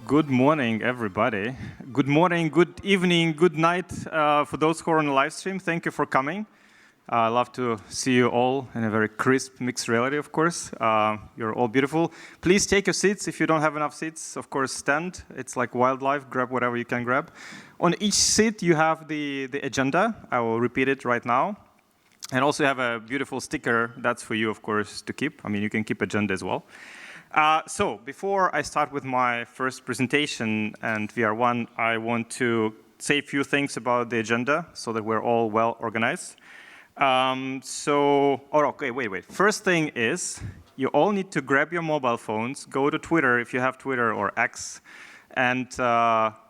Good morning, everybody. Good morning, good evening, good night for those who are on the live stream. Thank you for coming. I love to see you all in a very crisp mixed reality, of course. You're all beautiful. Please take your seats. If you don't have enough seats, of course, stand. It's like wildlife. Grab whatever you can grab. On each seat, you have the agenda. I will repeat it right now. And also you have a beautiful sticker. That's for you, of course, to keep. I mean, you can keep agenda as well. So before I start with my first presentation and VR1, I want to say a few things about the agenda so that we're all well organized. Okay, wait. First thing is, you all need to grab your mobile phones, go to Twitter if you have Twitter or X, and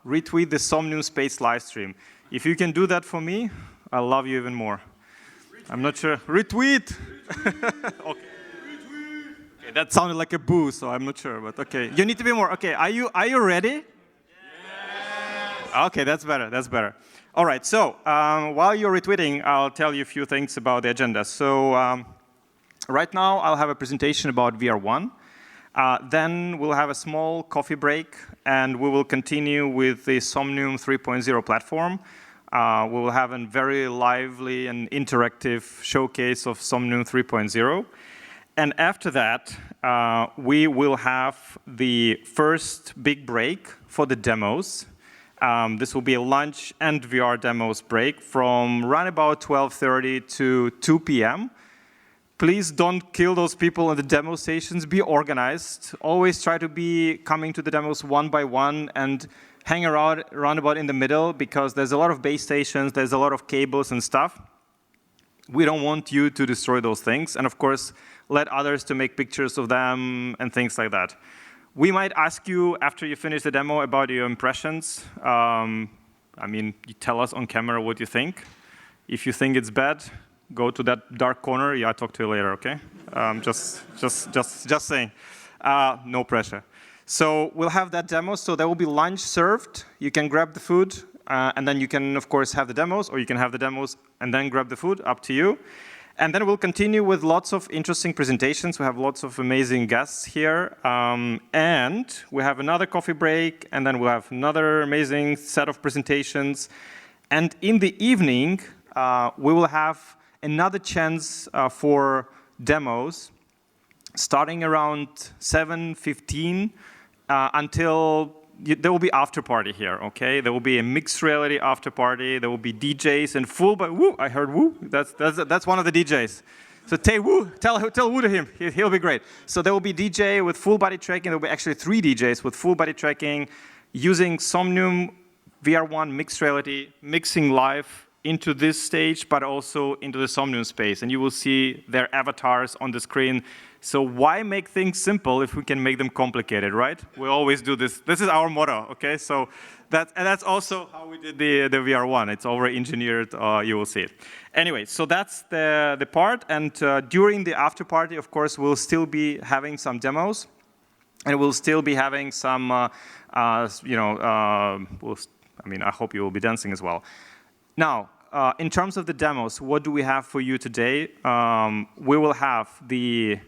retweet the Somnium Space live stream. If you can do that for me, I'll love you even more. Retweet. I'm not sure. Retweet! Okay. Okay, that sounded like a boo, so I'm not sure, but okay. You need to be more. Okay, are you ready? Yes! Okay, that's better. All right, so while you're retweeting, I'll tell you a few things about the agenda. So right now, I'll have a presentation about VR1. Then we'll have a small coffee break, and we will continue with the Somnium 3.0 platform. We will have a very lively and interactive showcase of Somnium 3.0. And after that, we will have the first big break for the demos. This will be a lunch and VR demos break from around about 12:30 to 2 p.m. Please don't kill those people in the demo stations. Be organized. Always try to be coming to the demos one by one and hang around about in the middle because there's a lot of base stations, there's a lot of cables and stuff. We don't want you to destroy those things. And of course, let others to make pictures of them and things like that. We might ask you after you finish the demo about your impressions. I mean, you tell us on camera what you think. If you think it's bad, go to that dark corner. Yeah, I'll talk to you later, okay? Just saying. No pressure. So we'll have that demo. So there will be lunch served. You can grab the food. And then you can, of course, have the demos, or you can have the demos and then grab the food, up to you. And then we'll continue with lots of interesting presentations. We have lots of amazing guests here. And we have another coffee break, and then we'll have another amazing set of presentations. And in the evening, we will have another chance for demos starting around 7:15 until there will be after party here, okay? There will be a mixed reality after party. There will be DJs and full, but woo, I heard woo. That's one of the DJs. So tell woo to him. He'll be great. So there will be DJ with full body tracking. There will be actually 3 DJs with full body tracking using Somnium VR1 mixed reality, mixing live into this stage, but also into the Somnium space. And you will see their avatars on the screen. So why make things simple if we can make them complicated, right? We always do this. This is our motto, okay? So that's also how we did the VR1. It's already engineered. You will see it. Anyway, so that's the part. And during the after party, of course, we'll still be having some demos, and we'll still be having some, I mean, I hope you will be dancing as well. Now, in terms of the demos, what do we have for you today? We will have the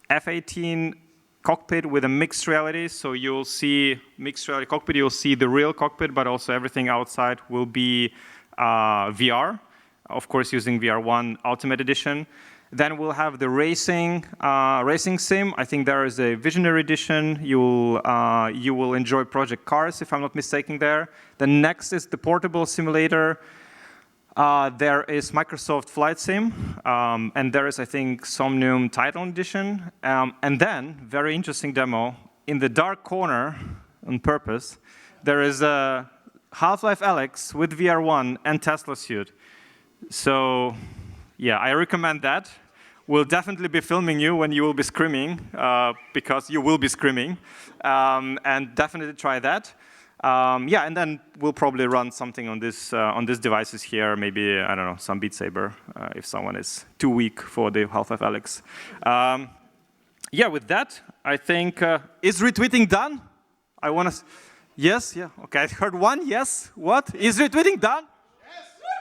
F-18 cockpit with a mixed reality. So you'll see mixed reality cockpit. You'll see the real cockpit, but also everything outside will be VR, of course, using VR1 Ultimate Edition. Then we'll have the racing sim. I think there is a Visionary Edition. You will enjoy Project Cars, if I'm not mistaken there. The next is the portable simulator. There is Microsoft Flight Sim, and there is, I think, Somnium Titan Edition. And then, very interesting demo, in the dark corner, on purpose, there is a Half-Life Alyx with VR1 and Tesla suit. So, yeah, I recommend that. We'll definitely be filming you when you will be screaming, because you will be screaming. And definitely try that. Yeah, and then we'll probably run something on these devices here. Maybe, I don't know, some Beat Saber if someone is too weak for the Half-Life Alyx. Yeah, with that, I think is retweeting done? I want to. Yes, yeah. Okay, I heard one. Yes. What is retweeting done?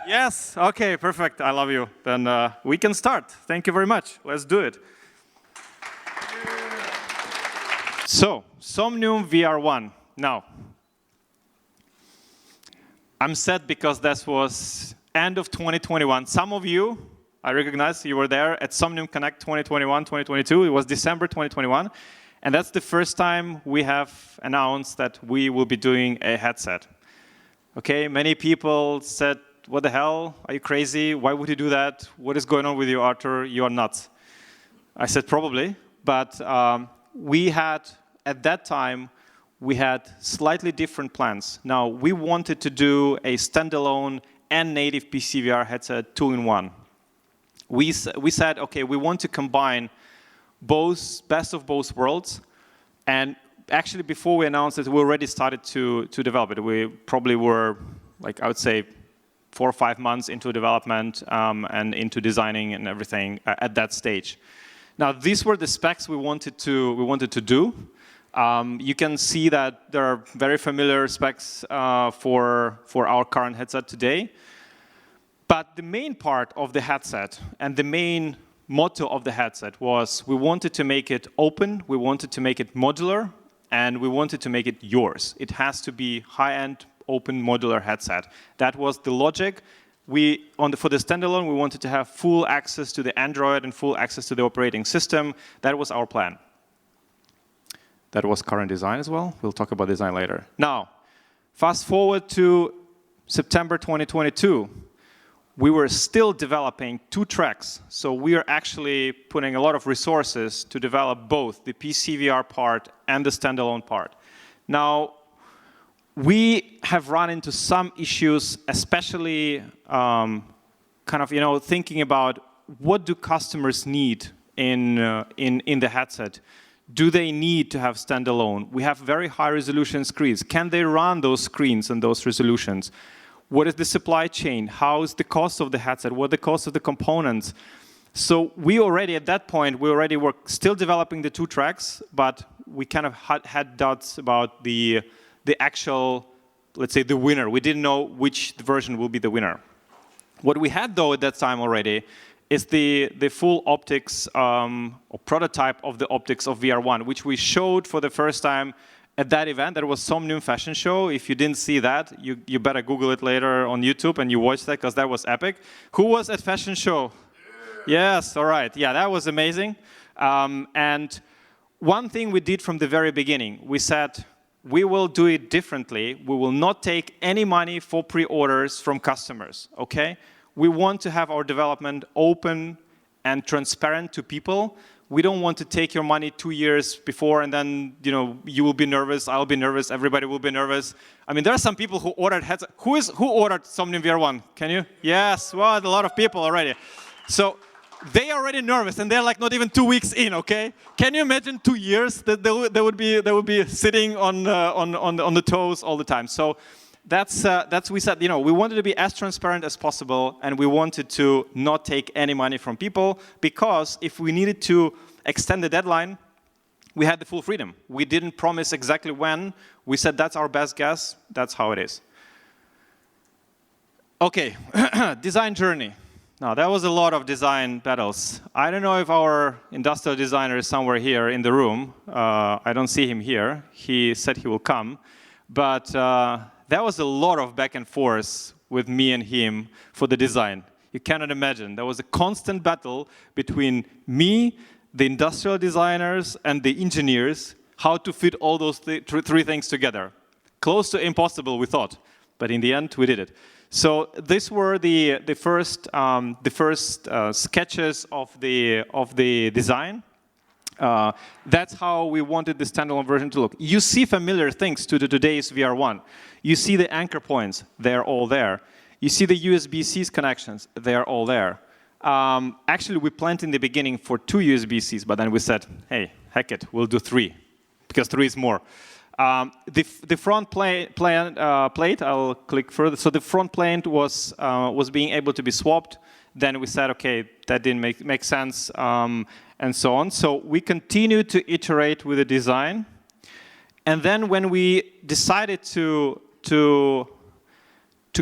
Yes. Yes. Okay, perfect. I love you. Then we can start. Thank you very much. Let's do it. So, Somnium VR1. Now, I'm sad because that was end of 2021. Some of you, I recognize you were there at Somnium Connect 2021, 2022. It was December 2021. And that's the first time we have announced that we will be doing a headset. Okay, many people said, what the hell? Are you crazy? Why would you do that? What is going on with you, Artur? You are nuts. I said, probably. But we had, at that time, we had slightly different plans. Now, we wanted to do a standalone and native PCVR headset 2-in-1. We said, okay, we want to combine best of both worlds. And actually, before we announced it, we already started to develop it. We probably were, like, I would say, 4 or 5 months into development and into designing and everything at that stage. Now, these were the specs we wanted to do. You can see that there are very familiar specs for our current headset today. But the main part of the headset and the main motto of the headset was we wanted to make it open, we wanted to make it modular, and we wanted to make it yours. It has to be high-end, open, modular headset. That was the logic. For the standalone, we wanted to have full access to the Android and full access to the operating system. That was our plan. That was current design as well. We'll talk about design later. Now, fast forward to September 2022. We were still developing 2 tracks, so we are actually putting a lot of resources to develop both the PCVR part and the standalone part. Now, we have run into some issues, especially kind of, thinking about what do customers need in the headset. Do they need to have standalone? We have very high resolution screens. Can they run those screens and those resolutions? What is the supply chain? How is the cost of the headset? What are the cost of the components? So we already, at that point, were still developing the 2 tracks, but we kind of had doubts about the actual, let's say, the winner. We didn't know which version will be the winner. What we had, though, at that time already is the full optics or prototype of the optics of VR1, which we showed for the first time at that event. That was Somnium Fashion Show. If you didn't see that, you better Google it later on YouTube and you watch that, because that was epic. Who was at Fashion Show? Yeah. Yes, all right. Yeah, that was amazing. And one thing we did from the very beginning, we said, we will do it differently. We will not take any money for pre-orders from customers, okay? We want to have our development open and transparent to people. We don't want to take your money 2 years before and then, you will be nervous, I'll be nervous, everybody will be nervous. I mean, there are some people who ordered headsets. Who ordered Somnium VR1? Can you? Yes, well, a lot of people already. So they are already nervous and they're like not even 2 weeks in, okay? Can you imagine 2 years that they would be sitting on the toes all the time? So that's we said, we wanted to be as transparent as possible, and we wanted to not take any money from people, because if we needed to extend the deadline, we had the full freedom. We didn't promise exactly when. We said that's our best guess. That's how it is. Okay, design journey. Now, that was a lot of design battles. I don't know if our industrial designer is somewhere here in the room. I don't see him here. He said he will come. But that was a lot of back and forth with me and him for the design. You cannot imagine. There was a constant battle between me, the industrial designers, and the engineers, how to fit all those 3 things together. Close to impossible, we thought. But in the end, we did it. So these were the first sketches of the design. That's how we wanted the standalone version to look. You see familiar things to today's VR1. You see the anchor points, they're all there. You see the USB-C connections, they're all there. Actually, we planned in the beginning for 2 USB-Cs, but then we said, hey, heck it, we'll do 3, because 3 is more. The front plate, I'll click further. So the front plate was being able to be swapped. Then we said, okay, that didn't make sense, and so on. So we continued to iterate with the design. And then when we decided to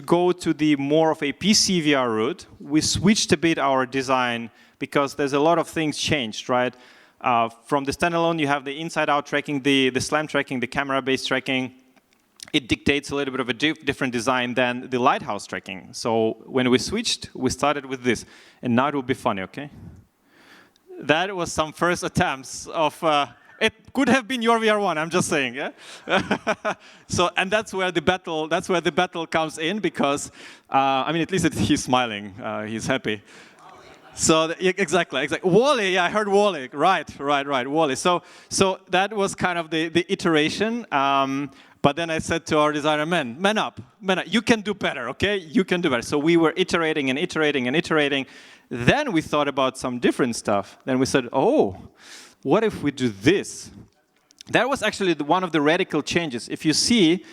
go to the more of a PCVR route, we switched a bit our design, because there's a lot of things changed, right? From the standalone, you have the inside-out tracking, the SLAM tracking, the camera-based tracking. it dictates a little bit of a different design than the lighthouse tracking. So when we switched, we started with this. And now it will be funny, OK? That was some first attempts of, it could have been your VR1, I'm just saying, yeah? So, and that's where the battle comes in, because, I mean, at least he's smiling, he's happy. So exactly. Wally, yeah, I heard Wally. Right, Wally. So that was kind of the iteration. But then I said to our designer, man up. You can do better, okay? You can do better. So we were iterating and iterating and iterating. Then we thought about some different stuff. Then we said, oh, what if we do this? That was actually one of the radical changes. If you see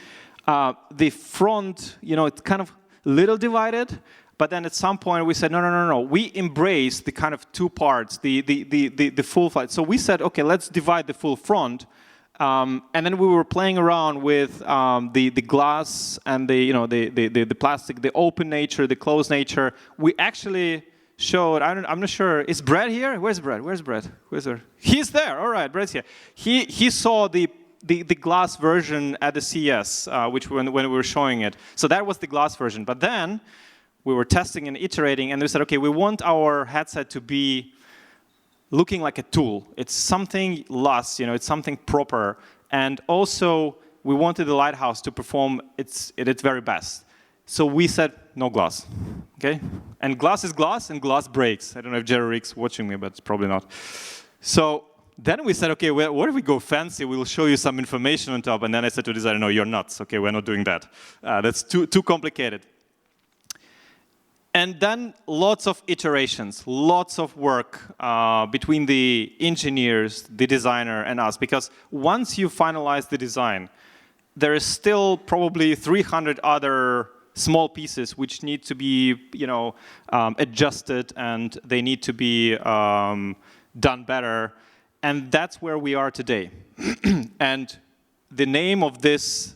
the front, it's kind of little divided. But then at some point we said, no. We embrace the kind of two parts, the full flight. So we said, okay, let's divide the full front. And then we were playing around with the glass and the plastic, the open nature, the closed nature. We actually showed, I'm not sure, is Brad here? Where's Brad? He's there. All right, Brad's here. He saw the glass version at the CES, when we were showing it. So that was the glass version. But then we were testing and iterating, and we said, okay, we want our headset to be looking like a tool. It's something less, it's something proper. And also, we wanted the lighthouse to perform at its very best. So we said, no glass, okay? And glass is glass, and glass breaks. I don't know if Jerry Rick's watching me, but it's probably not. So then we said, okay, well, what if we go fancy? We'll show you some information on top. And then I said to the designer, no, you're nuts. Okay, we're not doing that. That's too complicated. And then lots of iterations, lots of work between the engineers, the designer, and us. Because once you finalize the design, there is still probably 300 other small pieces which need to be, adjusted, and they need to be done better. And that's where we are today. And the name of this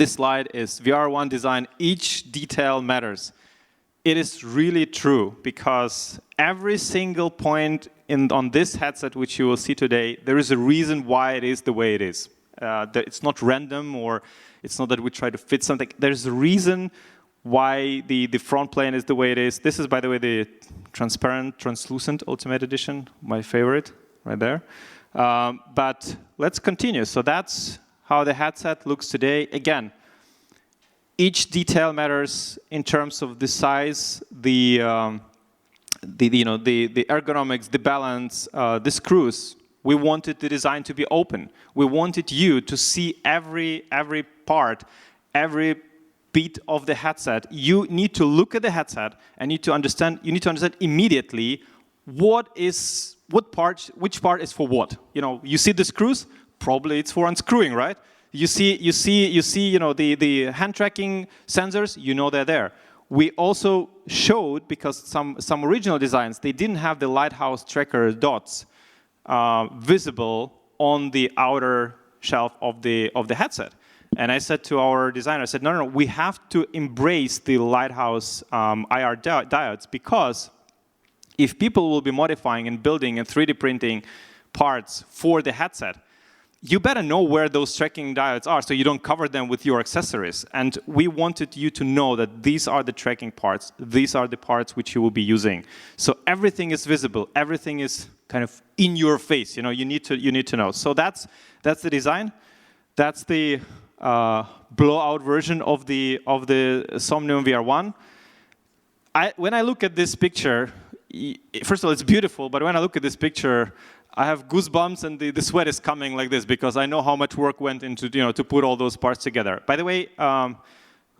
slide is VR1 design, each detail matters. It is really true, because every single point on this headset, which you will see today, there is a reason why it is the way it is. It's not random, or it's not that we try to fit something. There's a reason why the front plane is the way it is. This is, by the way, the transparent, translucent Ultimate Edition, my favorite, right there. But let's continue. So that's how the headset looks today. Again, each detail matters in terms of the size, the ergonomics, the balance, the screws. We wanted the design to be open. We wanted you to see every part, every bit of the headset. You need to look at the headset and you need to understand immediately which part is for what. You see the screws, probably it's for unscrewing, right? You see, the hand tracking sensors, they're there. We also showed, because some original designs, they didn't have the lighthouse tracker dots visible on the outer shelf of the headset. And I said to our designer, I said, no, we have to embrace the lighthouse IR diodes, because if people will be modifying and building and 3D printing parts for the headset, you better know where those tracking diodes are so you don't cover them with your accessories. And we wanted you to know that these are the tracking parts. These are the parts which you will be using. So everything is visible. Everything is kind of in your face. You need to know. So that's the design. That's the blowout version of the Somnium VR1. When I look at this picture, first of all, it's beautiful. But when I look at this picture, I have goosebumps, and the sweat is coming like this, because I know how much work went into to put all those parts together. By the way,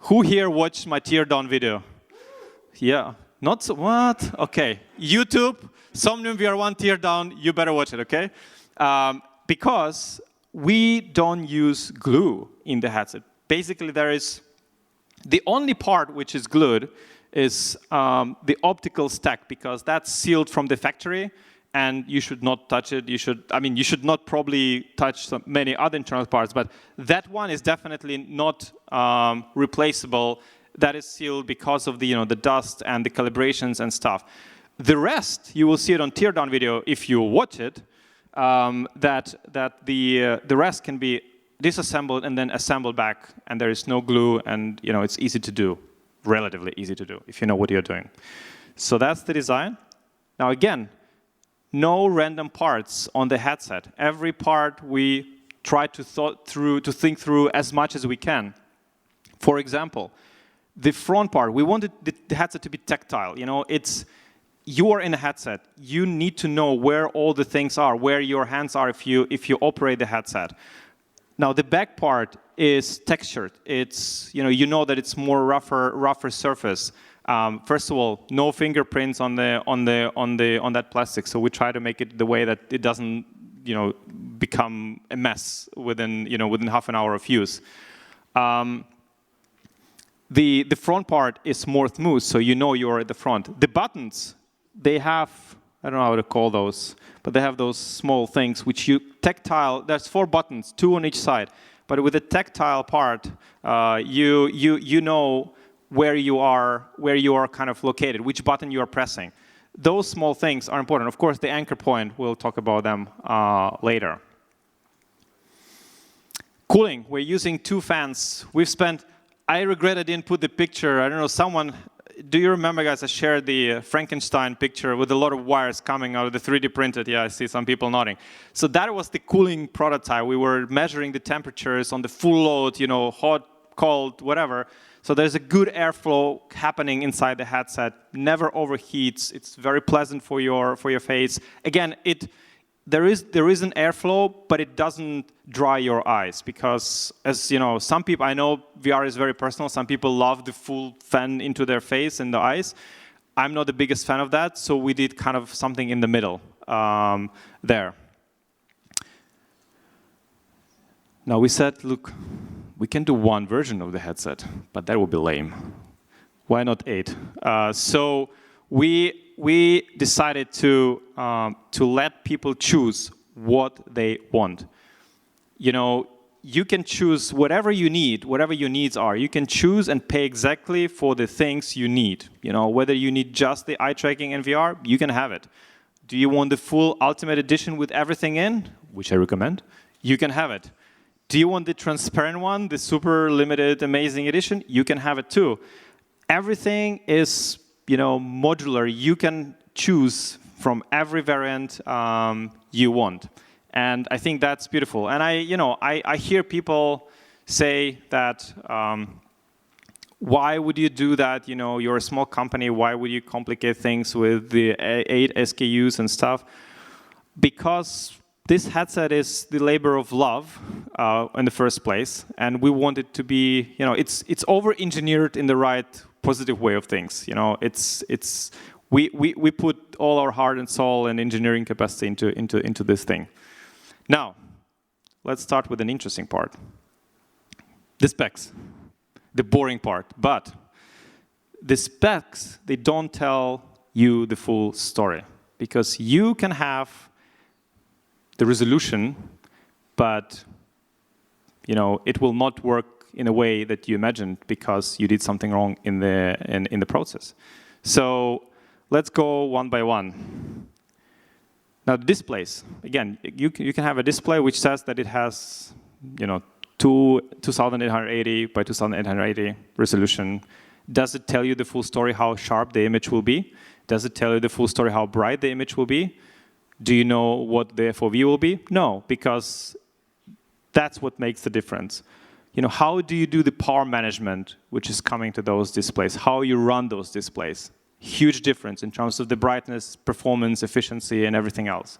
who here watched my teardown video? Yeah, not so, what? Okay, YouTube, Somnium VR1 teardown. You better watch it, okay? Because we don't use glue in the headset. Basically, there is the only part which is glued is the optical stack, because that's sealed from the factory. And you should not touch it. You should not probably touch many other internal parts, but that one is definitely not replaceable. That is sealed because of the dust and the calibrations and stuff. The rest, you will see it on teardown video if you watch it. That the rest can be disassemble it and then assemble back, and there is no glue, and it's easy to do, relatively easy to do if you know what you're doing. So that's the design. Now again, no random parts on the headset. Every part we try to think through as much as we can. For example, the front part, we wanted the headset to be tactile. You are in a headset. You need to know where all the things are, where your hands are if you operate the headset. Now the back part is textured. It's you know that it's more rougher surface. First of all, no fingerprints on that plastic. So we try to make it the way that it doesn't become a mess within half an hour of use. The front part is more smooth, so you're at the front. The buttons, they have, I don't know how to call those, but they have those small things which tactile. There's 4 buttons, 2 on each side. But with the tactile part, you know where you are kind of located, which button you are pressing. Those small things are important. Of course, the anchor point, we'll talk about them later. Cooling, we're using 2 fans. I regret I didn't put the picture. I don't know, do you remember, guys, I shared the Frankenstein picture with a lot of wires coming out of the 3D printed? Yeah, I see some people nodding. So that was the cooling prototype. We were measuring the temperatures on the full load, hot, cold, whatever. So there's a good airflow happening inside the headset. Never overheats. It's very pleasant for your face. Again, there is an airflow, but it doesn't dry your eyes because, as some people, I know VR is very personal. Some people love the full fan into their face and the eyes. I'm not the biggest fan of that, so we did kind of something in the middle there. Now we said, look, we can do 1 version of the headset, but that would be lame. Why not 8? So we decided to let people choose what they want. You can choose whatever you need, whatever your needs are. You can choose and pay exactly for the things you need. Whether you need just the eye tracking and VR, you can have it. Do you want the full Ultimate Edition with everything in, which I recommend? You can have it. Do you want the transparent one, the super limited amazing edition? You can have it too. Everything is modular. You can choose from every variant you want. And I think that's beautiful. And I hear people say that, why would you do that? You're a small company. Why would you complicate things with the 8 SKUs and stuff? Because this headset is the labor of love in the first place. And we want it to be, it's over-engineered in the right positive way of things. We put all our heart and soul and engineering capacity into this thing. Now, let's start with an interesting part. The specs, the boring part. But the specs, they don't tell you the full story. Because you can have the resolution, but it will not work in a way that you imagined because you did something wrong in the process. So let's go one by one. Now, displays. Again, you can have a display which says that it has 2880 by 2880 resolution. Does it tell you the full story how sharp the image will be? Does it tell you the full story how bright the image will be? Do you know what the FOV will be? No, because that's what makes the difference. How do you do the power management, which is coming to those displays? How you run those displays? Huge difference in terms of the brightness, performance, efficiency, and everything else.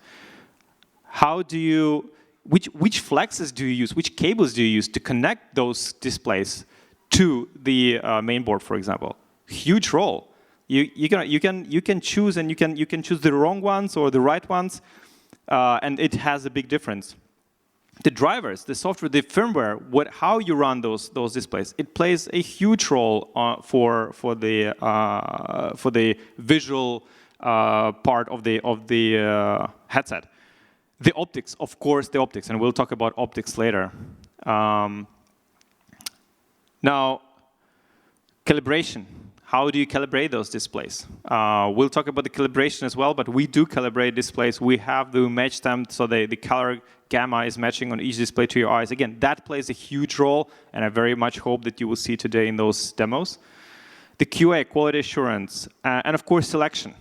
How do you, which flexes do you use? Which cables do you use to connect those displays to the main board, for example? Huge role. You can choose, and you can choose the wrong ones or the right ones, and it has a big difference. The drivers, the software, the firmware, how you run those displays, it plays a huge role for the visual part of the headset. The optics, of course, the optics, and we'll talk about optics later. Now, calibration. how do you calibrate those displays? We'll talk about the calibration as well, but we do calibrate displays. We have to match them so the color gamma is matching on each display to your eyes. Again, that plays a huge role, and I very much hope that you will see today in those demos. The QA, quality assurance, and of course selection.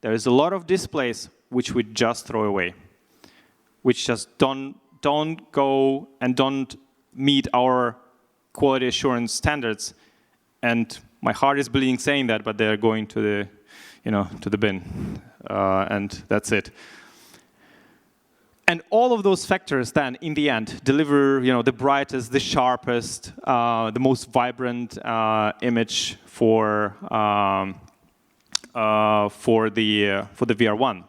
There is a lot of displays which we just throw away, which just don't go and don't meet our quality assurance standards. And my heart is bleeding saying that, but they're going to the, to the bin, and that's it. And all of those factors then, in the end, deliver, the brightest, the sharpest, the most vibrant image for the VR1.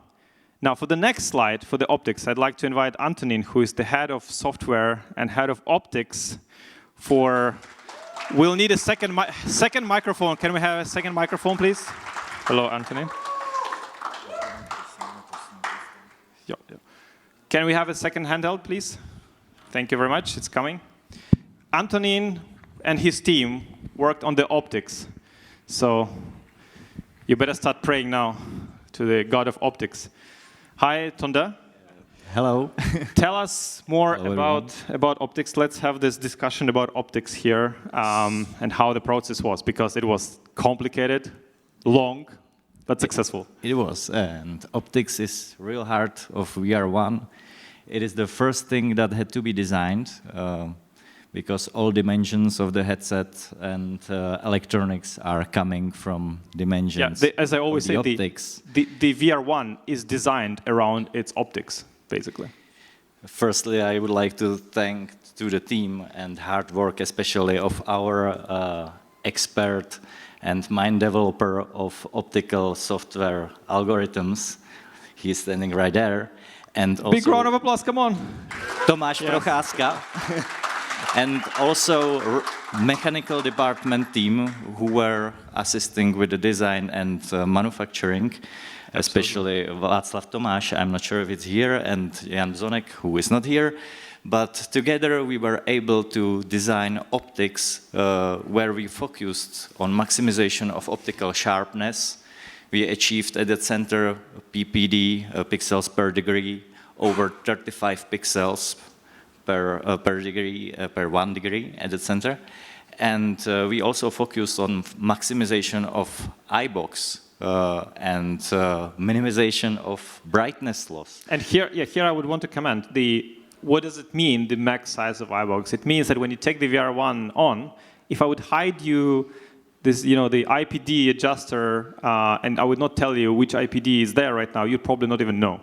Now, for the next slide, for the optics, I'd like to invite Antonin, who is the head of software and head of optics for. We'll need a second microphone. Can we have a second microphone, please? Hello, Antonin. Can we have a second handheld, please? Thank you very much. It's coming. Antonin and his team worked on the optics. So you better start praying now to the god of optics. Hi, Tonda. Hello. Tell us more Hello, about optics. Let's have this discussion about optics here and how the process was, because it was complicated, long, but successful. It was, and optics is real heart of VR1. It is the first thing that had to be designed because all dimensions of the headset and electronics are coming from dimensions. Yeah, as I always say, optics. The VR1 is designed around its optics, basically. Firstly, I would like to thank to the team and hard work, especially of our expert and mind developer of optical software algorithms. He's standing right there. And also big round of applause, come on. Tomáš Procházka. And also mechanical department team who were assisting with the design and manufacturing, especially Václav Tomáš, I'm not sure if it's here, and Jan Zonek, who is not here. But together we were able to design optics where we focused on maximization of optical sharpness. We achieved at the center PPD, pixels per degree, over 35 pixels per degree, per 1 degree at the center. And we also focused on maximization of eye box and minimization of brightness loss. And here I would want to comment, what does it mean, the max size of eye box? It means that when you take the VR1 on, if I would hide you this, the IPD adjuster, and I would not tell you which IPD is there right now, you'd probably not even know.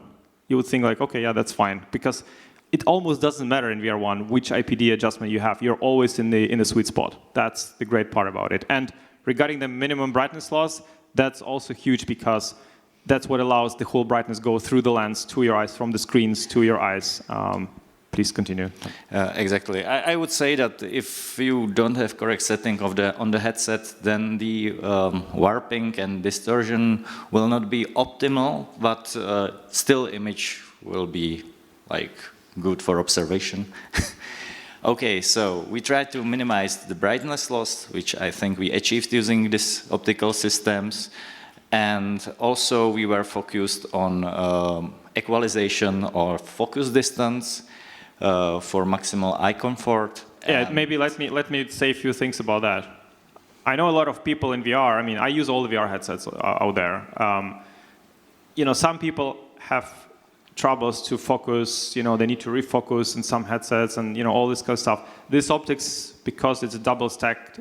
You would think like, okay, yeah, that's fine, because it almost doesn't matter in VR1 which IPD adjustment you have. You're always in the sweet spot. That's the great part about it. And regarding the minimum brightness loss, that's also huge because that's what allows the whole brightness go through the lens to your eyes, from the screens to your eyes. Please continue. Exactly. I would say that if you don't have correct setting on the headset, then the warping and distortion will not be optimal, but still image will be like good for observation. Okay, so we tried to minimize the brightness loss, which I think we achieved using these optical systems. And also we were focused on equalization or focus distance for maximal eye comfort. Yeah, maybe let me say a few things about that. I know a lot of people in VR. I mean, I use all the VR headsets out there. Some people have troubles to focus. They need to refocus in some headsets, and all this kind of stuff. This optics, because it's a double-stacked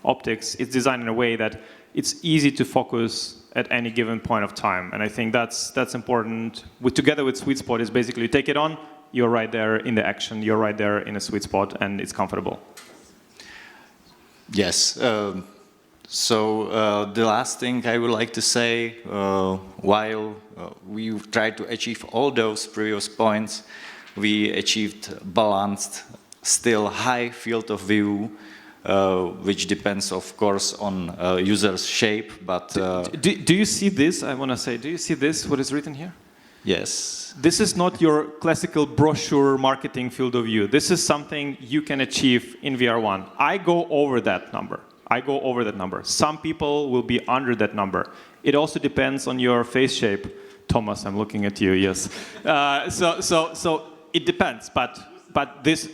optics, it's designed in a way that it's easy to focus at any given point of time. And I think that's important. Together with sweet spot is basically you take it on, you're right there in the action, you're right there in a sweet spot, and it's comfortable. Yes. So the last thing I would like to say, while we tried to achieve all those previous points, we achieved balanced, still high field of view, which depends, of course, on user's shape. But do you see this? I want to say, do you see this? What is written here? Yes. This is not your classical brochure marketing field of view. This is something you can achieve in VR1. I go over that number. I go over that number. Some people will be under that number. It also depends on your face shape. Thomas, I'm looking at you, yes. So it depends, but this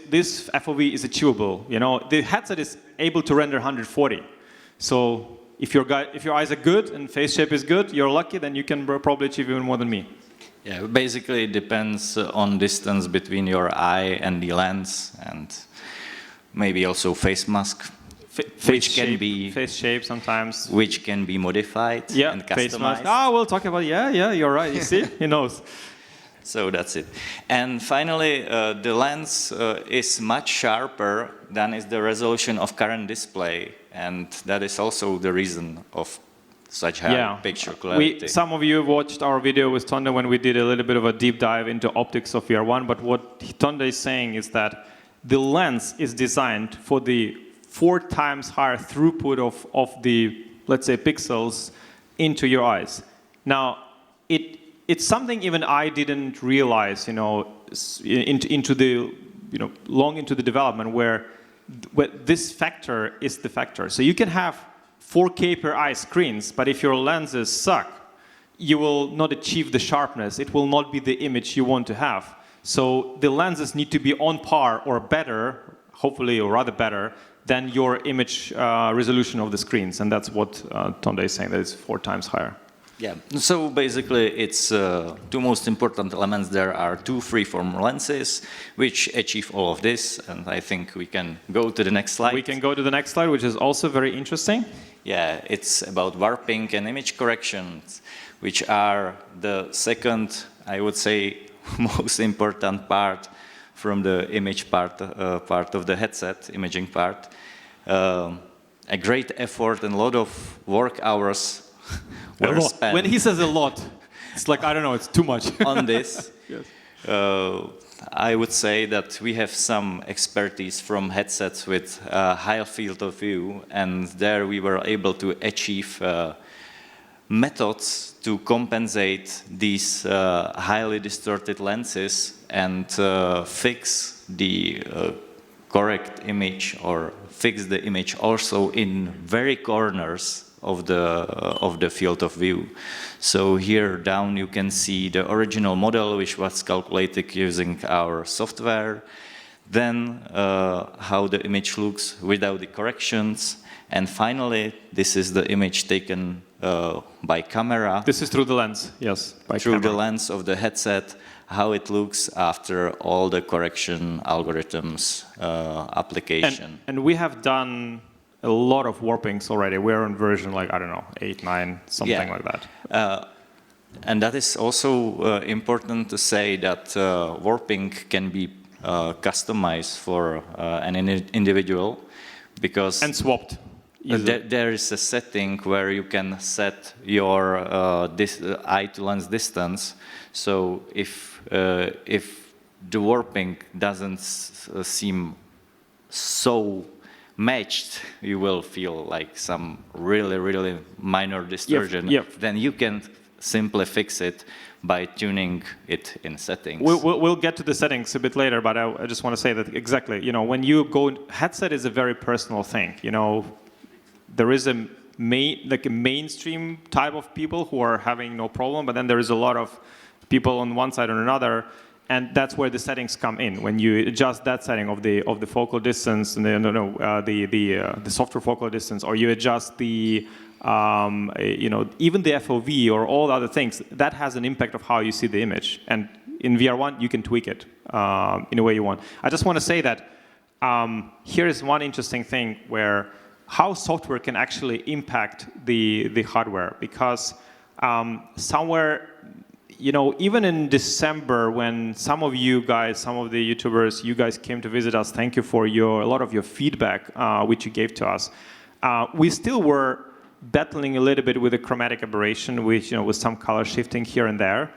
FOV is achievable. You know, the headset is able to render 140. So if your eyes are good and face shape is good, you're lucky, then you can probably achieve even more than me. Yeah, basically it depends on distance between your eye and the lens, and maybe also face mask, Face shape sometimes, which can be modified and customized. Face mask. We'll talk about you're right. You see, he knows. So that's it. And finally, the lens is much sharper than is the resolution of current display, and that is also the reason of such high picture clarity. Some of you watched our video with Tonda when we did a little bit of a deep dive into optics of VR1, but what Tonda is saying is that the lens is designed for the 4 times higher throughput of the, let's say, pixels into your eyes. Now, it's something even I didn't realize, you know, into the, you know, long into the development where this factor is the factor. So you can have 4K per eye screens, but if your lenses suck, you will not achieve the sharpness. It will not be the image you want to have. So the lenses need to be on par or better, hopefully, or rather better, than your image resolution of the screens. And that's what Tonda is saying, that it's 4 times higher. Yeah, so basically it's 2 most important elements. There are 2 freeform lenses which achieve all of this, and I think we can go to the next slide. We can go to the next slide, which is also very interesting. Yeah, it's about warping and image correction, which are the second, I would say, most important part from the image part of the headset, imaging part. A great effort and a lot of work hours were spent. When he says a lot, it's like, I don't know, it's too much. On this. Yes. I would say that we have some expertise from headsets with high field of view, and there we were able to achieve methods to compensate these highly distorted lenses and fix the correct image, or fix the image also in very corners of the field of view. So here down you can see the original model which was calculated using our software, then how the image looks without the corrections, and finally this is the image taken by camera. This is through the lens, yes. Through the lens of the headset, how it looks after all the correction algorithms application. And we have done a lot of warpings already. We're on version like, I don't know, 8, 9, something like that. And that is also important to say that warping can be customized for an individual, because and swapped. There is a setting where you can set your eye to lens distance. So if the warping doesn't seem so matched, you will feel like some really minor distortion. Then you can simply fix it by tuning it in settings. We'll get to the settings a bit later, but I just want to say that exactly, you know, when you go, headset is a very personal thing. You know, there is a mainstream type of people who are having no problem, but then there is a lot of people on one side or another, and that's where the settings come in. When you adjust that setting of the focal distance and the software focal distance, or you adjust the you know, even the FOV or all the other things, that has an impact of how you see the image. And in VR1, you can tweak it in a way you want. I just want to say that here is one interesting thing where how software can actually impact the hardware, because somewhere, you know, even in December, when some of you guys, some of the YouTubers, you guys came to visit us, thank you for a lot of your feedback which you gave to us. We still were battling a little bit with the chromatic aberration, which, you know, with some color shifting here and there.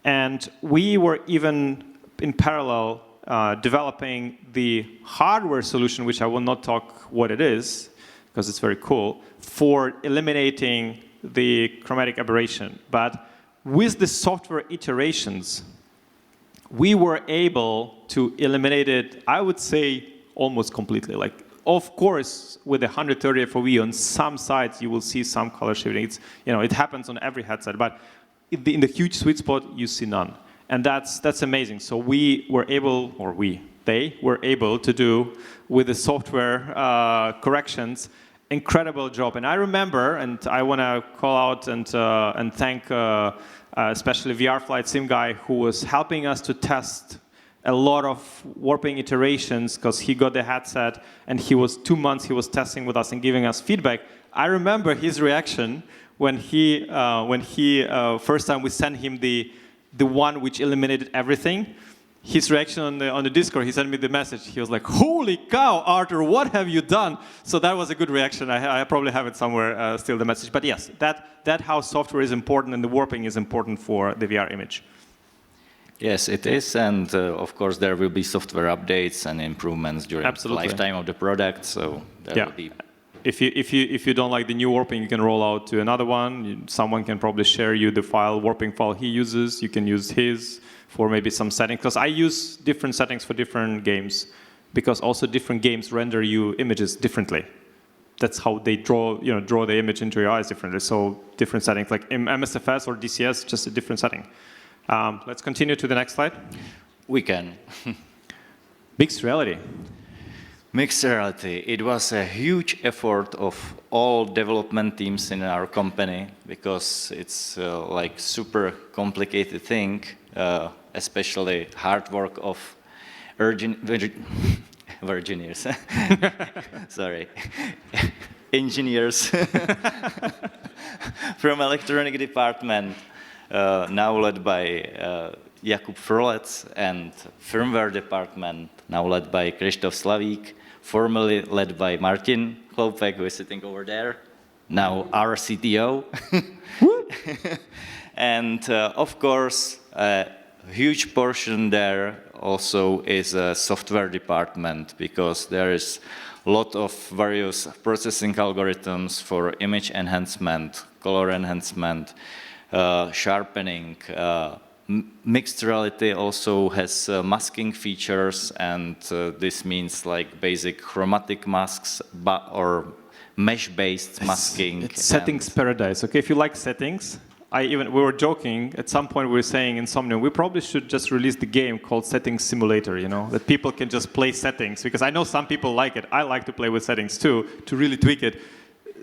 And we were even in parallel developing the hardware solution, which I will not talk what it is, because it's very cool, for eliminating the chromatic aberration. But with the software iterations, we were able to eliminate it, I would say, almost completely. Like Of course, with the 130 FOV on some sides, you will see some color shifting. It's, it happens on every headset, but in the huge sweet spot, you see none. And that's amazing. So we were able, or they were able to do with the software corrections, incredible job. And I remember, and I want to call out and thank especially VR Flight Sim guy who was helping us to test a lot of warping iterations because he got the headset and 2 months he was testing with us and giving us feedback. I remember his reaction when he first time we sent him the one which eliminated everything. His reaction on the Discord, he sent me the message. He was like, "Holy cow, Artur, what have you done?" So that was a good reaction. I probably have it somewhere still, the message. But yes, that how software is important and the warping is important for the VR image. Yes, it is, and of course there will be software updates and improvements during the lifetime of the product. So there will be. If you don't like the new warping, you can roll out to another one. Someone can probably share you the warping file he uses. You can use his for maybe some settings. Because I use different settings for different games, because also different games render you images differently. That's how they draw the image into your eyes differently. So different settings, like in MSFS or DCS, just a different setting. Let's continue to the next slide. We can. Mixed reality. Mixed reality. It was a huge effort of all development teams in our company because it's like super complicated thing, especially hard work of Virgineers. Sorry. Engineers from electronic department. Now led by Jakub Frolec, and firmware department, now led by Krzysztof Slavík, formerly led by Martin Kloupek, who is sitting over there, now our CTO. And of course, a huge portion there also is a software department, because there is a lot of various processing algorithms for image enhancement, color enhancement, sharpening. Mixed reality also has masking features, and this means like basic chromatic masks or mesh-based masking. It's settings paradise. Okay, if you like settings, we were joking at some point. We were saying in Somnium we probably should just release the game called Settings Simulator. That people can just play settings, because I know some people like it. I like to play with settings too, to really tweak it.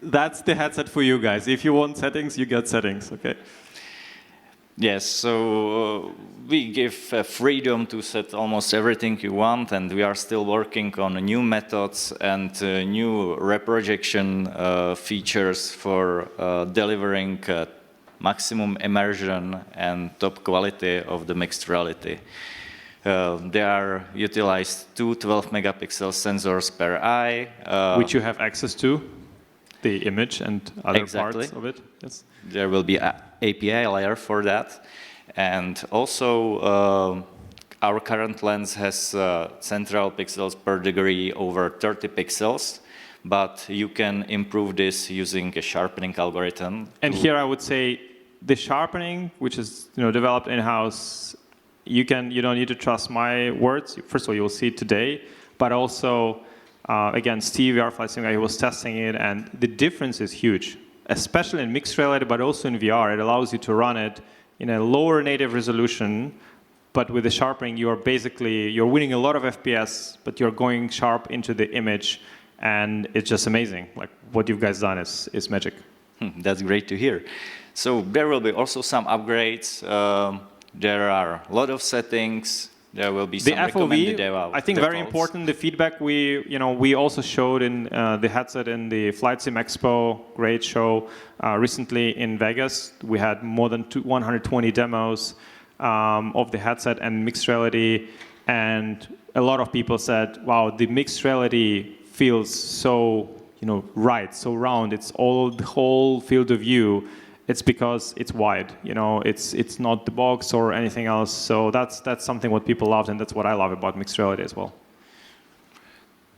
That's the headset for you guys. If you want settings, you get settings, okay? Yes, so we give freedom to set almost everything you want, and we are still working on new methods and new reprojection features for delivering maximum immersion and top quality of the mixed reality. They are utilized 2 12-megapixel sensors per eye. Which you have access to, the image and other parts of it. Yes. There will be an API layer for that. And also, our current lens has central pixels per degree over 30 pixels, but you can improve this using a sharpening algorithm. And here I would say the sharpening, which is developed in-house, you don't need to trust my words. First of all, you'll see it today, but also, again, Steve, VR Flight Sim guy, he was testing it, and the difference is huge, especially in mixed reality, but also in VR. It allows you to run it in a lower native resolution, but with the sharpening, you're winning a lot of FPS, but you're going sharp into the image, and it's just amazing. Like, what you guys done is magic. That's great to hear. So there will be also some upgrades. There are a lot of settings. There will be some recommended FOV, I think very important. The feedback we also showed in the headset in the Flight Sim Expo, great show recently in Vegas. We had more than 120 demos of the headset and mixed reality, and a lot of people said, "Wow, the mixed reality feels so right, so round. It's all the whole field of view." It's because it's wide, it's not the box or anything else. So that's something what people loved, and that's what I love about mixed reality as well.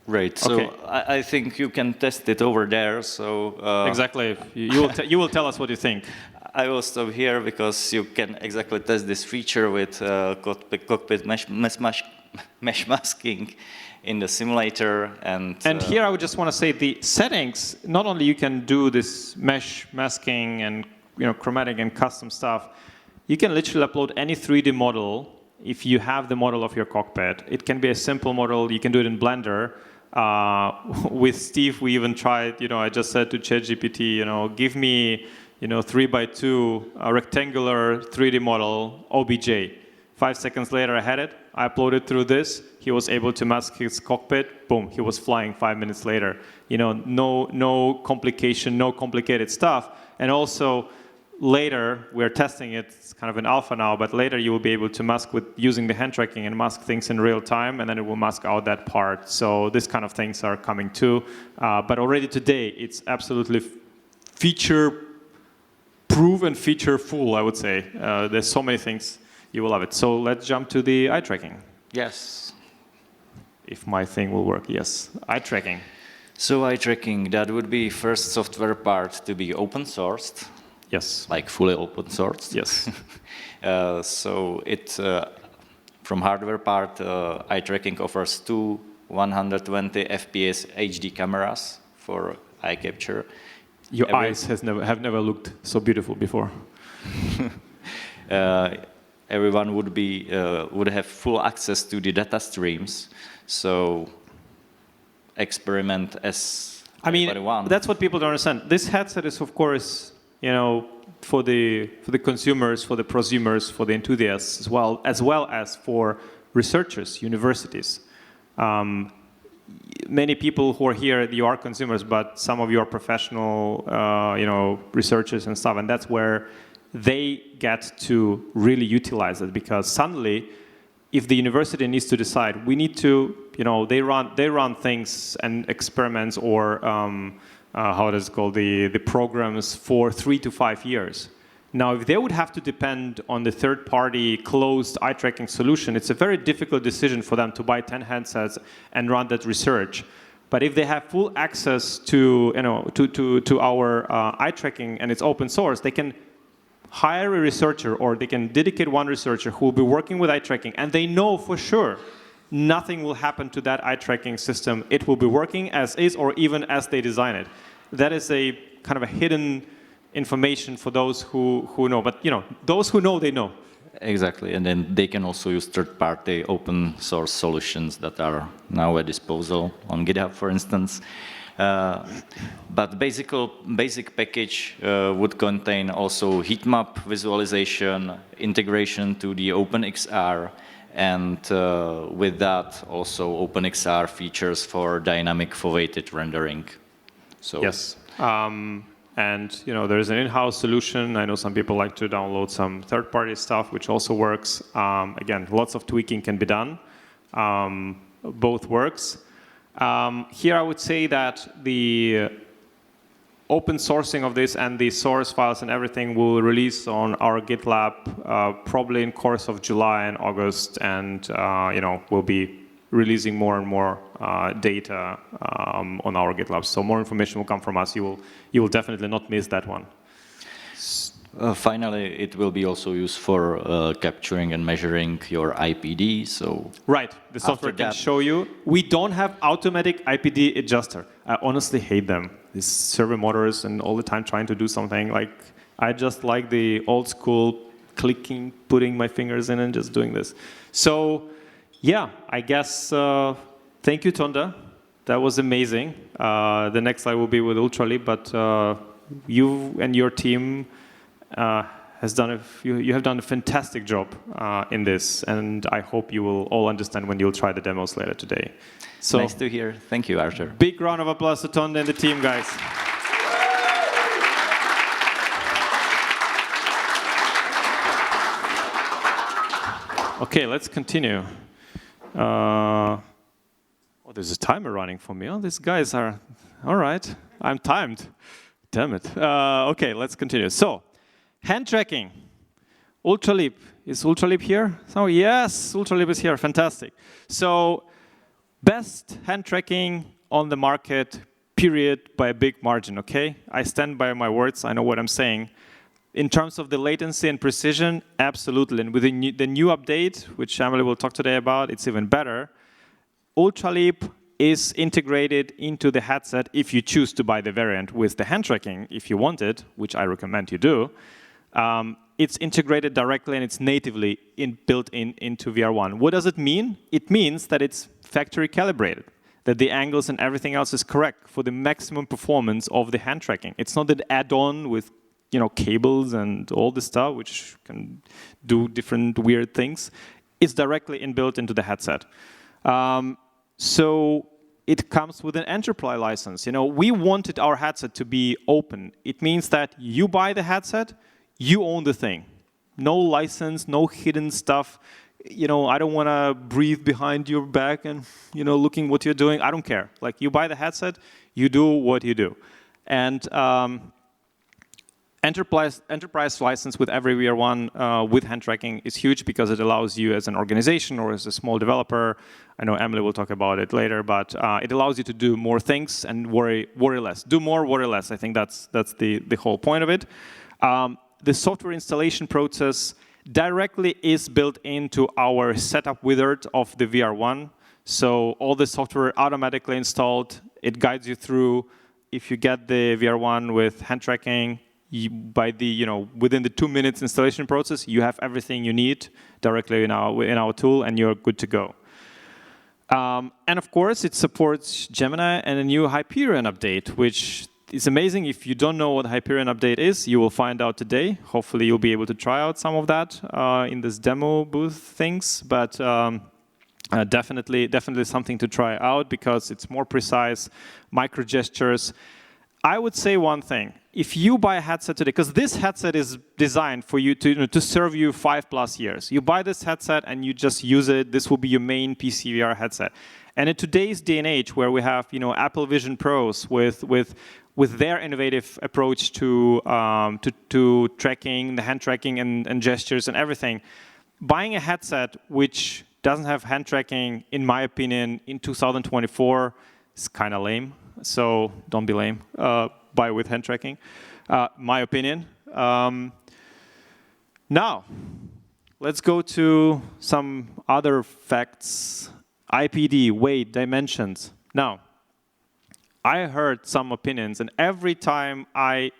Great. So okay. I think you can test it over there. So exactly, you will tell us what you think. I will stop here because you can exactly test this feature with cockpit mesh masking in the simulator. And here I would just want to say the settings, not only you can do this mesh masking and chromatic and custom stuff, you can literally upload any 3D model if you have the model of your cockpit. It can be a simple model. You can do it in Blender. With Steve, we even tried, I just said to ChatGPT, give me, 3x2 rectangular 3D model, OBJ. 5 seconds later, I had it. I uploaded through this. He was able to mask his cockpit. Boom, he was flying 5 minutes later. No complication, no complicated stuff. And also, later, we're testing it. It's kind of an alpha now, but later you will be able to mask with using the hand tracking and mask things in real time, and then it will mask out that part. So this kind of things are coming too. But already today, it's absolutely feature-proof and feature-full, I would say. There's so many things. You will love it. So let's jump to the eye tracking. Yes. If my thing will work, yes. Eye tracking. So eye tracking, that would be first software part to be open sourced. Yes. Like fully open sourced. Yes. So it, from hardware part, eye tracking offers two 120 FPS HD cameras for eye capture. Your eyes have never looked so beautiful before. Everyone would have full access to the data streams, so experiment as anybody wants. That's what people don't understand. This headset is, of course, for the consumers, for the prosumers, for the enthusiasts, as well as for researchers, universities. Many people who are here, you are consumers, but some of you are professional, researchers and stuff, and that's where they get to really utilize it, because suddenly, if the university needs to decide, we need to, they run things and experiments or how does it called, the programs for 3 to 5 years. Now, if they would have to depend on the third-party closed eye tracking solution, it's a very difficult decision for them to buy 10 handsets and run that research. But if they have full access to, to our eye tracking and it's open source, they can hire a researcher, or they can dedicate one researcher who will be working with eye tracking, and they know for sure nothing will happen to that eye tracking system. It will be working as is, or even as they design it. That is a kind of a hidden information for those who know. But those who know, they know. Exactly, and then they can also use third-party open source solutions that are now at disposal on GitHub, for instance. But basic package would contain also heat map visualization, integration to the OpenXR, and with that also OpenXR features for dynamic foveated rendering. So yes, and there is an in-house solution. I know some people like to download some third-party stuff, which also works. Again, lots of tweaking can be done. Both works. Here I would say that the open sourcing of this and the source files and everything will release on our GitLab probably in course of July and August, and we'll be releasing more and more data on our GitLab. So more information will come from us. You will definitely not miss that one. Finally, it will be also used for capturing and measuring your IPD. So right, the software can show you. We don't have automatic IPD adjuster. I honestly hate them. These servo motors and all the time trying to do something. I just like the old school clicking, putting my fingers in and just doing this. So yeah, I guess thank you, Tonda. That was amazing. The next slide will be with Ultraleap, but you and your team you have done a fantastic job in this, and I hope you will all understand when you'll try the demos later today. So nice to hear. Thank you, Artur. Big round of applause to Tonda and the team, guys. Okay, let's continue. There's a timer running for me. Oh, these guys are all right. I'm timed. Damn it. Okay, let's continue. So, hand tracking. Ultraleap. Is Ultraleap here? Oh, yes, Ultraleap is here. Fantastic. So, best hand tracking on the market, period, by a big margin, okay? I stand by my words. I know what I'm saying. In terms of the latency and precision, absolutely. And with the new update, which Emily will talk today about, it's even better. Ultraleap is integrated into the headset if you choose to buy the variant with the hand tracking, if you want it, which I recommend you do. It's integrated directly and it's natively built into VR1. What does it mean? It means that it's factory calibrated, that the angles and everything else is correct for the maximum performance of the hand tracking. It's not an add-on with cables and all this stuff, which can do different weird things. It's directly inbuilt into the headset. So it comes with an enterprise license. We wanted our headset to be open. It means that you buy the headset, you own the thing. No license, no hidden stuff. I don't want to breathe behind your back and looking what you're doing. I don't care. Like, you buy the headset, you do what you do. And enterprise license with every VR1 with hand tracking is huge because it allows you as an organization or as a small developer, I know Emily will talk about it later, but it allows you to do more things and worry less. Do more, worry less. I think that's the whole point of it. The software installation process directly is built into our setup wizard of the VR1. So all the software automatically installed. It guides you through. If you get the VR1 with hand tracking, within the 2 minutes installation process, you have everything you need directly in our tool, and you're good to go. And of course, it supports Gemini and a new Hyperion update, which is amazing. If you don't know what Hyperion update is, you will find out today. Hopefully, you'll be able to try out some of that in this demo booth things. But definitely something to try out because it's more precise, micro gestures. I would say one thing. If you buy a headset today, because this headset is designed for you to serve you 5+ years. You buy this headset and you just use it. This will be your main PCVR headset. And in today's day and age, where we have Apple Vision Pros with their innovative approach to tracking, the hand tracking and gestures and everything, buying a headset which doesn't have hand tracking, in my opinion, in 2024 is kind of lame. So don't be lame. Buy with hand tracking, my opinion. Now, let's go to some other facts. IPD, weight, dimensions. Now, I heard some opinions, and every time I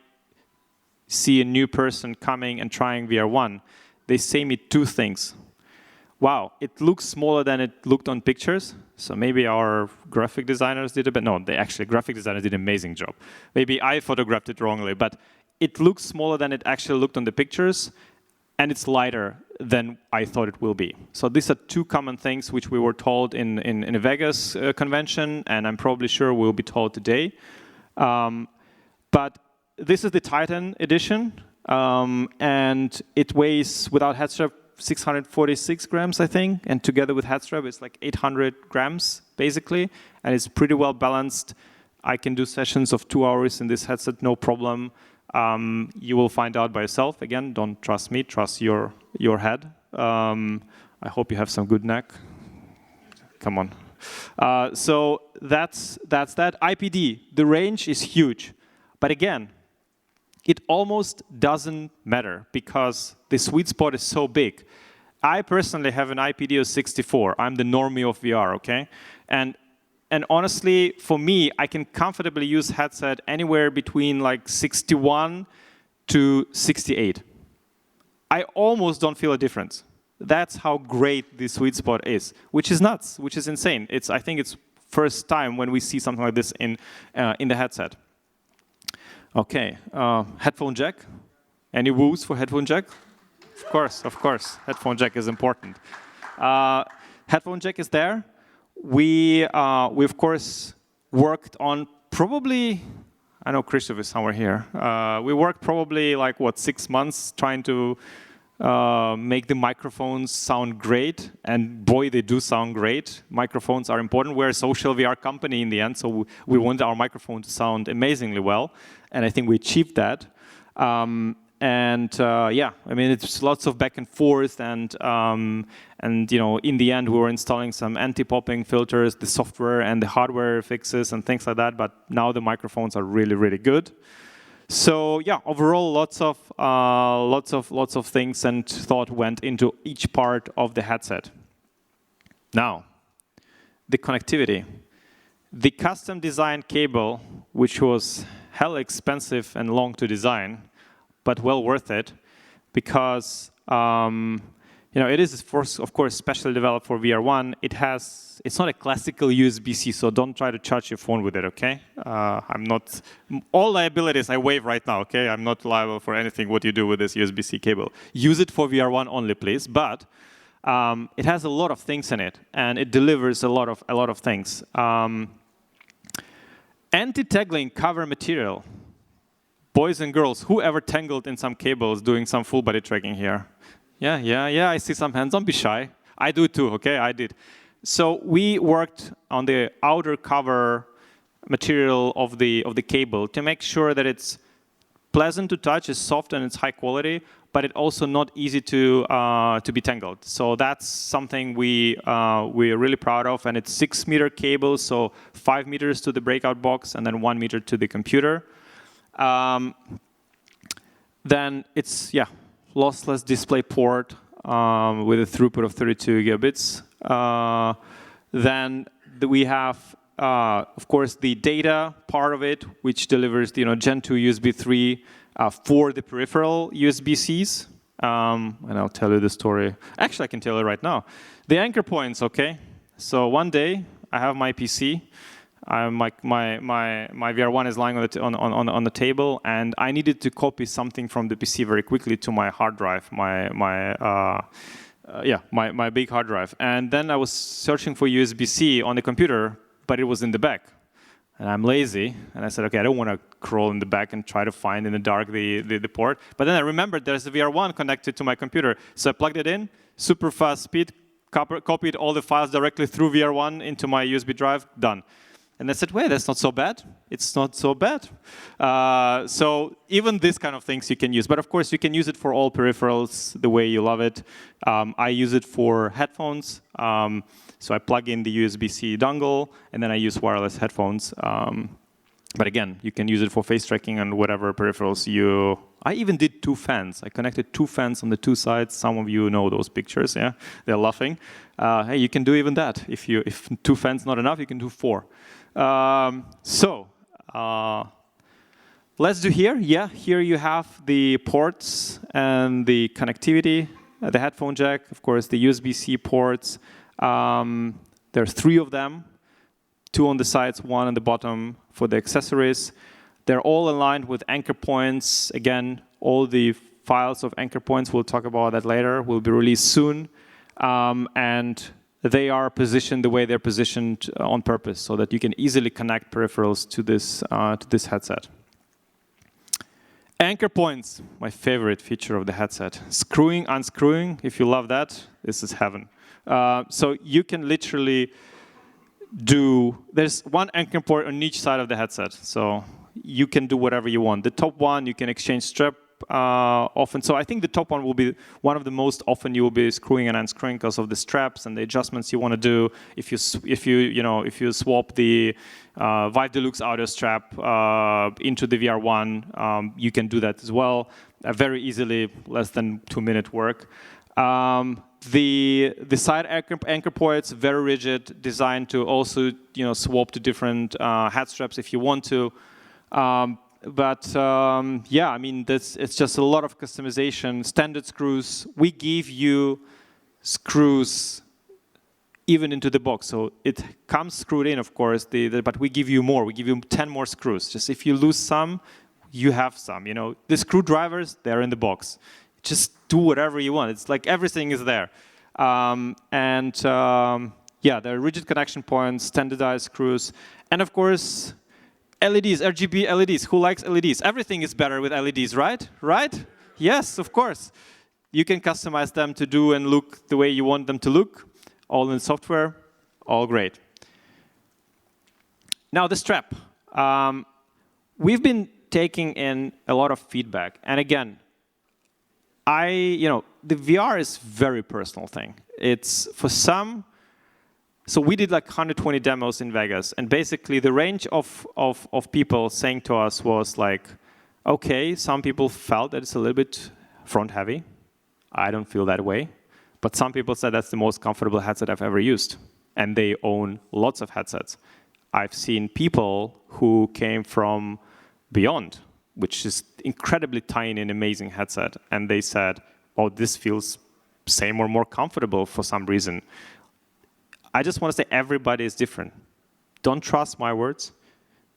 see a new person coming and trying VR1, they say me two things. Wow, it looks smaller than it looked on pictures. So maybe our graphic designers did graphic designers did an amazing job. Maybe I photographed it wrongly, but it looks smaller than it actually looked on the pictures, and it's lighter than I thought it will be. So these are two common things which we were told in a Vegas convention, and I'm probably sure we'll be told today. But this is the Titan edition, and it weighs, without head strap, 646 grams, I think, and together with head strap, it's like 800 grams, basically, and it's pretty well balanced. I can do sessions of 2 hours in this headset, no problem. You will find out by yourself. Again, don't trust me, trust your head. I hope you have some good neck. Come on. So that's that. IPD, the range is huge. But again, it almost doesn't matter because the sweet spot is so big. I personally have an IPD of 64. I'm the normie of VR, okay? And honestly, for me, I can comfortably use headset anywhere between like 61 to 68. I almost don't feel a difference. That's how great the sweet spot is, which is nuts, which is insane. I think it's first time when we see something like this in the headset. Okay, headphone jack. Any woos for headphone jack? Of course. Headphone jack is important. Headphone jack is there. We of course worked on probably, I know Christoph is somewhere here. We worked probably 6 months trying to make the microphones sound great, and boy, they do sound great. Microphones are important. We're a social VR company in the end, so we want our microphone to sound amazingly well, and I think we achieved that. It's lots of back and forth, and in the end, we were installing some anti-popping filters, the software and the hardware fixes and things like that. But now the microphones are really, really good. So yeah, overall, lots of things and thought went into each part of the headset. Now, the connectivity. The custom designed cable, which was hell expensive and long to design, but well worth it, because it is, of course, specially developed for VR1. It's not a classical USB-C, so don't try to charge your phone with it, okay? I'm not, all liabilities I waive right now, okay? I'm not liable for anything what you do with this USB-C cable. Use it for VR1 only, please, but it has a lot of things in it, and it delivers a lot of things. Anti-tangling cover material. Boys and girls, whoever tangled in some cables doing some full body tracking here? Yeah, I see some hands. Don't be shy. I do too, okay? I did. So we worked on the outer cover material of the cable to make sure that it's pleasant to touch, it's soft and it's high quality, but it's also not easy to be tangled. So that's something we're really proud of, and it's 6-meter cable, so 5 meters to the breakout box and then 1 meter to the computer. Then it's lossless display port with a throughput of 32 gigabits. Then we have, of course, the data part of it, which delivers Gen 2 USB 3 for the peripheral USB-Cs. And I'll tell you the story. Actually, I can tell you right now. The anchor points, okay? So one day, I have my PC. My VR1 is lying on the table, and I needed to copy something from the PC very quickly to my hard drive, my big hard drive. And then I was searching for USB-C on the computer, but it was in the back. And I'm lazy, and I said, okay, I don't want to crawl in the back and try to find in the dark the port. But then I remembered there's a VR1 connected to my computer, so I plugged it in, super fast speed, copied all the files directly through VR1 into my USB drive, done. And I said, wait, that's not so bad. It's not so bad. So even this kind of things you can use. But of course, you can use it for all peripherals the way you love it. I use it for headphones. So I plug in the USB-C dongle, and then I use wireless headphones. But again, you can use it for face tracking and whatever peripherals you... I even did 2 fans. I connected 2 fans on the 2 sides. Some of you know those pictures, yeah? They're laughing. Hey, you can do even that. If 2 fans not enough, you can do 4. Let's do here. Yeah, here you have the ports and the connectivity, the headphone jack, of course, the USB-C ports. There's 3 of them, 2 on the sides, 1 on the bottom for the accessories. They're all aligned with anchor points. Again, all the files of anchor points, we'll talk about that later, will be released soon. And they are positioned the way they're positioned on purpose, so that you can easily connect peripherals to this headset. Anchor points, my favorite feature of the headset. Screwing, unscrewing, if you love that, this is heaven. So you can literally there's 1 anchor point on each side of the headset, so you can do whatever you want. The top one, you can exchange strap often. So I think the top one will be one of the most often you will be screwing and unscrewing because of the straps and the adjustments you want to do. If you swap the Vive Deluxe audio strap into the VR1, you can do that as well very easily, less than 2-minute work. The side anchor points, very rigid, designed to also swap to different head straps if you want to. Yeah, I mean, it's just a lot of customization. Standard screws. We give you screws even into the box, so it comes screwed in, of course. But we give you more. We give you 10 more screws. Just if you lose some, you have some. The screwdrivers, they're in the box. Just do whatever you want. It's like everything is there. Yeah, there are rigid connection points, standardized screws, and of course, LEDs, RGB LEDs. Who likes LEDs? Everything is better with LEDs, right? Right? Yes, of course. You can customize them to do and look the way you want them to look. All in software, all great. Now the strap. We've been taking in a lot of feedback, and again, the VR is very personal thing. It's for some. So we did like 120 demos in Vegas, and basically the range of people saying to us was like, Okay, some people felt that it's a little bit front heavy. I don't feel that way. But some people said that's the most comfortable headset I've ever used. And they own lots of headsets. I've seen people who came from Beyond, which is incredibly tiny and amazing headset. And they said, oh, this feels same or more comfortable for some reason. I just want to say everybody is different. Don't trust my words.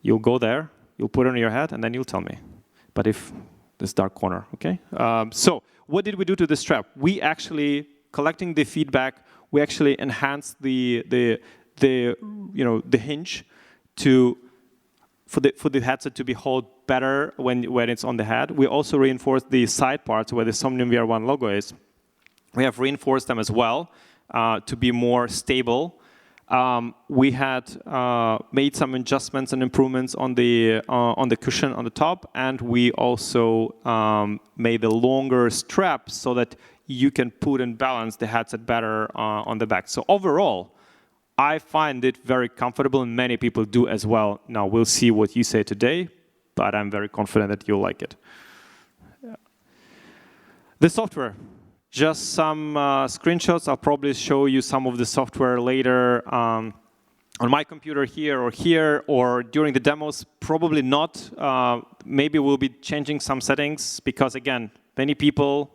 You'll go there, you'll put it on your head, and then you'll tell me. But if this dark corner, okay? So what did we do to the strap? We actually, collecting the feedback, we actually enhanced the hinge for the headset to be held better when it's on the head. We also reinforced the side parts where the Somnium VR1 logo is. We have reinforced them as well to be more stable. We had made some adjustments and improvements on the cushion on the top, and we also made a longer strap so that you can put and balance the headset better on the back. So overall, I find it very comfortable, and many people do as well. Now, we'll see what you say today, but I'm very confident that you'll like it. Yeah. The software. Just some screenshots. I'll probably show you some of the software later on my computer here, or during the demos. Probably not. Maybe we'll be changing some settings because, again, many people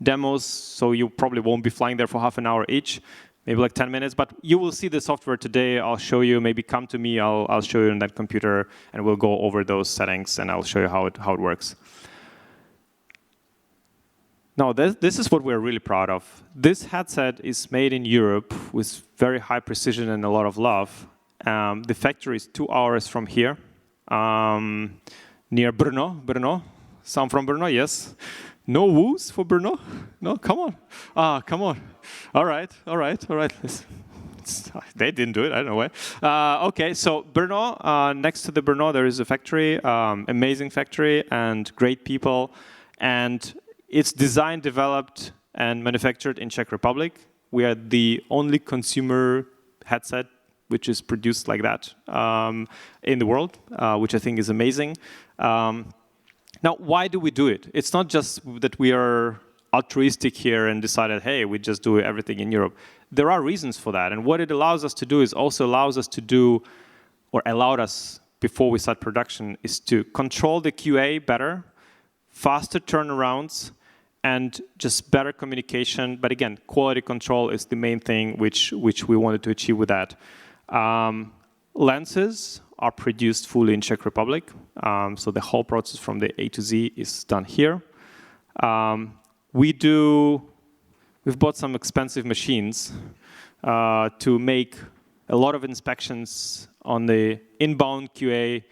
demos, so you probably won't be flying there for half an hour each, maybe like 10 minutes. But you will see the software today. I'll show you. Maybe come to me. I'll show you on that computer, and we'll go over those settings, and I'll show you how it works. Now, this is what we're really proud of. This headset is made in Europe with very high precision and a lot of love. The factory is 2 hours from here, near Brno. Some from Brno, yes. No woos for Brno? No, come on. Come on. All right. They didn't do it, I don't know why. Okay, so Brno, next to the Brno, there is a factory, amazing factory and great people. And it's designed, developed, and manufactured in Czech Republic. We are the only consumer headset which is produced like that in the world, which I think is amazing. Now, why do we do it? It's not just that we are altruistic here and decided, hey, we just do everything in Europe. There are reasons for that. And what it allows us to do is also allows us to do, or allowed us before we start production, is to control the QA better, faster turnarounds, and just better communication. But again, quality control is the main thing which we wanted to achieve with that. Lenses are produced fully in Czech Republic. So the whole process from the A to Z is done here. We've bought some expensive machines to make a lot of inspections on the inbound QA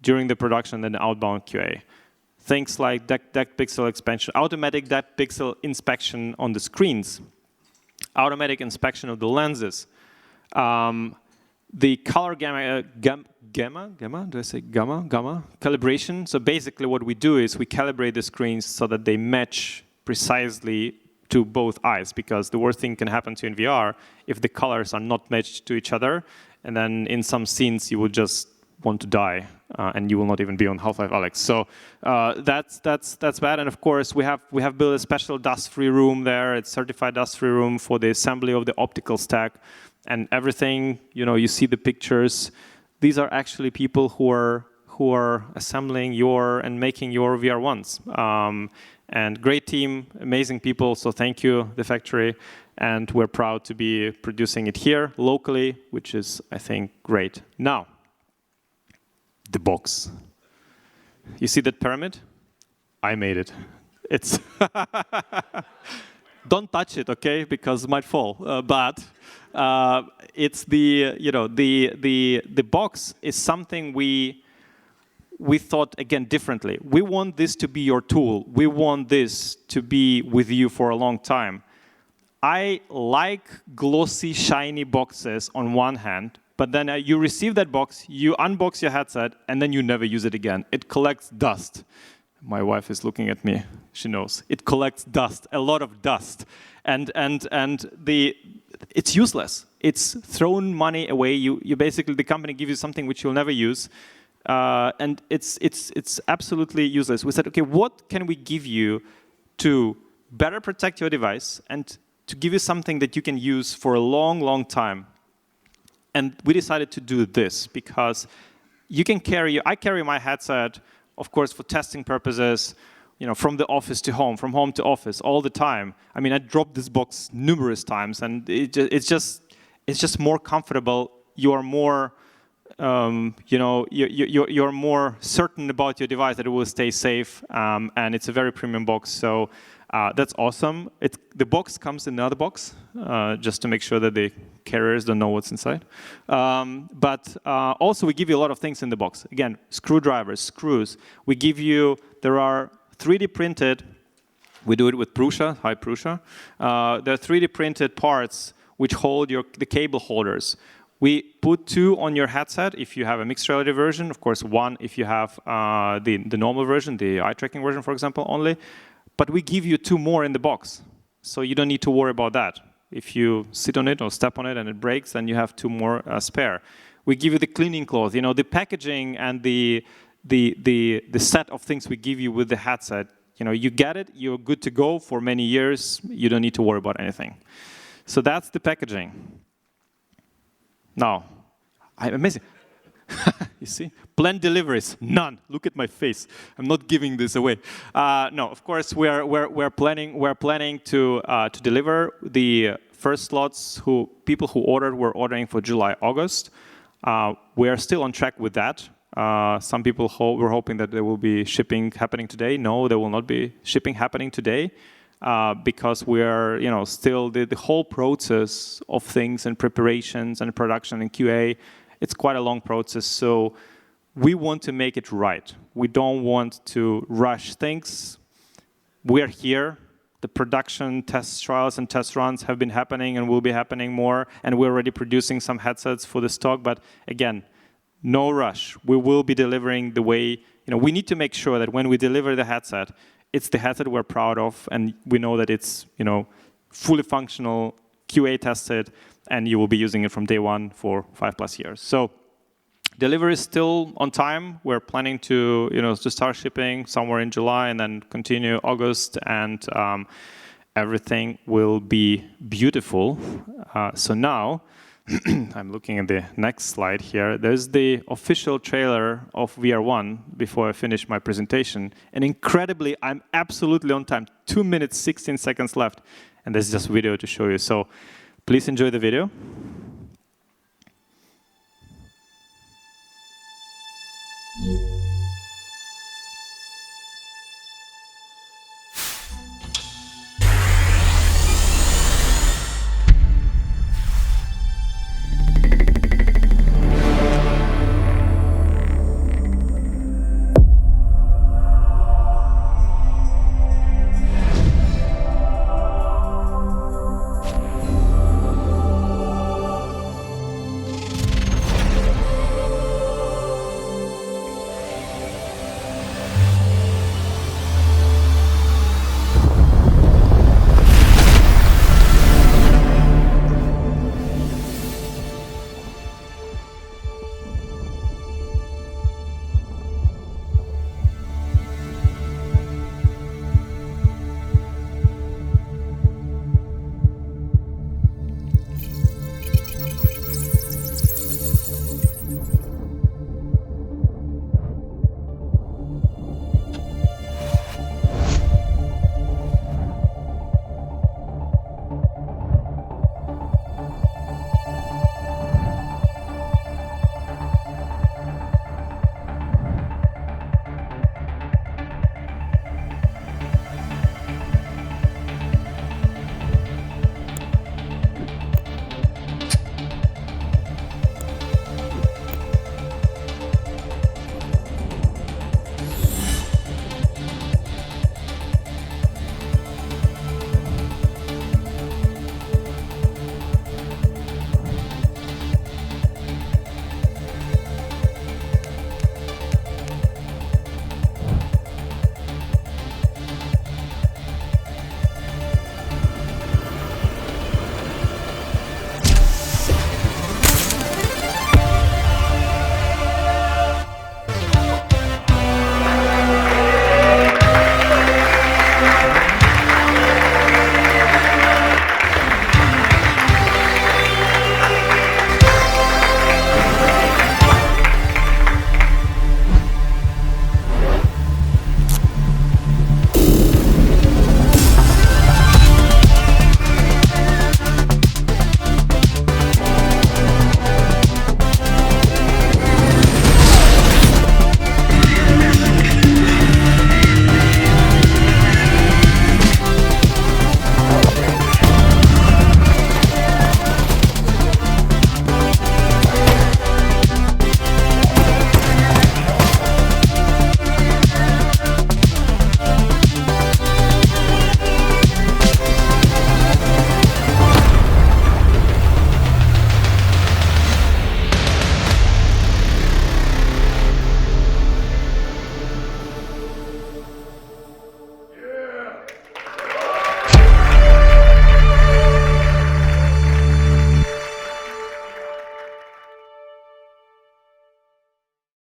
during the production and the outbound QA. Things like depth pixel expansion, automatic depth pixel inspection on the screens, automatic inspection of the lenses, the color gamma, do I say gamma? Calibration. So basically what we do is we calibrate the screens so that they match precisely to both eyes, because the worst thing can happen to you in VR if the colors are not matched to each other, and then in some scenes you will just want to die, and you will not even be on Half-Life Alyx. So that's bad. And of course, we have built a special dust-free room there. It's certified dust-free room for the assembly of the optical stack and everything. You know, you see the pictures. These are actually people who are assembling and making your VR1s. And great team, amazing people. So thank you, the factory. And we're proud to be producing it here locally, which is, I think, great. Now, the box. You see that pyramid? I made it. It's don't touch it, okay? Because it might fall. But it's the box is something we thought again differently. We want this to be your tool. We want this to be with you for a long time. I like glossy, shiny boxes on one hand. But then you receive that box, you unbox your headset, and then you never use it again. It collects dust. My wife is looking at me. She knows. It collects dust, a lot of dust. And it's useless. It's thrown money away. You basically, the company gives you something which you'll never use. and it's absolutely useless. We said, okay, what can we give you to better protect your device and to give you something that you can use for a long, long time? And we decided to do this because you can I carry my headset, of course, for testing purposes, from the office to home, from home to office, all the time. I mean, I dropped this box numerous times, and it's just more comfortable. You are more, you're more certain about your device that it will stay safe, and it's a very premium box. So that's awesome. The box comes in another box, just to make sure that the carriers don't know what's inside. But also, we give you a lot of things in the box. Again, screwdrivers, screws. There are 3D printed. We do it with Prusa, hi Prusa. There are 3D printed parts which hold the cable holders. We put 2 on your headset if you have a mixed reality version. Of course, 1 if you have the normal version, the eye tracking version, for example, only. But we give you 2 more in the box, so you don't need to worry about that. If you sit on it or step on it and it breaks, then you have 2 more spare. We give you the cleaning cloth, the packaging and the set of things we give you with the headset. You get it, you're good to go for many years. You don't need to worry about anything. So that's the packaging. Now, I'm amazing. You see? Planned deliveries, none. Look at my face. I'm not giving this away. No, of course we're planning to deliver the first slots. People who ordered were ordering for July, August. We are still on track with that. Some people were hoping that there will be shipping happening today. No, there will not be shipping happening today. Because we are, still the whole process of things and preparations and production and QA, it's quite a long process. So we want to make it right. We don't want to rush things. We're here. The production test trials and test runs have been happening and will be happening more. And we're already producing some headsets for the stock. But again, no rush. We will be delivering the way, we need to make sure that when we deliver the headset, it's the headset we're proud of, and we know that it's fully functional, QA tested, and you will be using it from day 1 for 5+ years. So delivery is still on time. We're planning to to start shipping somewhere in July and then continue August, and everything will be beautiful. So now I'm looking at the next slide here. There's the official trailer of VR1 before I finish my presentation. And incredibly, I'm absolutely on time. 2 minutes, 16 seconds left. And there's just video to show you. So please enjoy the video.